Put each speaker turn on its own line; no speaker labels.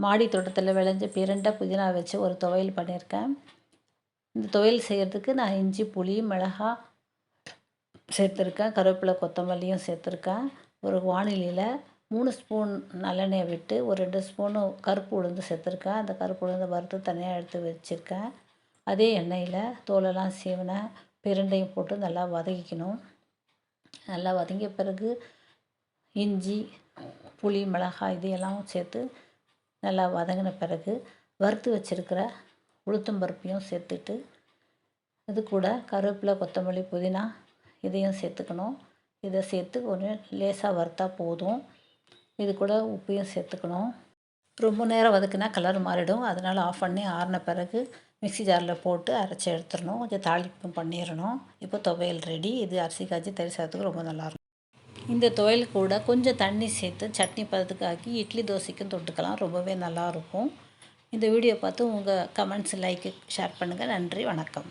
மாடி தோட்டத்தில் விளைஞ்ச பிரண்டை புதினா வச்சு ஒரு துவையல் பண்ணியிருக்கேன். இந்த துவையல் செய்கிறதுக்கு நான் இஞ்சி, புளி, மிளகாய் சேர்த்துருக்கேன். கருவேப்பிலை, கொத்தமல்லியும் சேர்த்துருக்கேன். ஒரு வாணலியில் 3 ஸ்பூன் நல்லெண்ணெயை விட்டு ஒரு 2 ஸ்பூனு கருப்பு உளுந்து சேர்த்துருக்கேன். அந்த கருப்பு உளுந்தை வறுத்து தனியாக எடுத்து வச்சுருக்கேன். அதே எண்ணெயில் தோலெல்லாம் சீவின பிரண்டையும் போட்டு நல்லா வதக்கிக்கணும். நல்லா வதங்கிய பிறகு இஞ்சி, புளி, மிளகாய் இதையெல்லாம் சேர்த்து நல்லா வதங்கின பிறகு வறுத்து வச்சுருக்கிற உளுத்தம்பருப்பையும் சேர்த்துட்டு இது கூட கருவேப்பிலை, கொத்தமல்லி, புதினா இதையும் சேர்த்துக்கணும். இதை சேர்த்து கொஞ்சம் லேசாக வறுத்தா போதும். இது கூட உப்பையும் சேர்த்துக்கணும். ரொம்ப நேரம் வதக்குனா கலர் மாறிடும். அதனால் ஆஃப் பண்ணி ஆறின பிறகு மிக்ஸி ஜாரில் போட்டு அரைச்சி எடுத்துடணும். கொஞ்சம் தாளிப்பும் பண்ணிடணும். இப்போ துவையல் ரெடி. இது அரிசி காய்ச்சி தயிர் சாதத்துக்கு ரொம்ப நல்லாயிருக்கும். இந்த துவையல் கூட கொஞ்சம் தண்ணி சேர்த்து சட்னி பதத்துக்கு ஆக்கி இட்லி, தோசைக்கும் தொட்டுக்கலாம். ரொம்பவே நல்லாயிருக்கும். இந்த வீடியோ பார்த்து உங்கள் கமெண்ட்ஸ், லைக்கு, ஷேர் பண்ணுங்கள். நன்றி, வணக்கம்.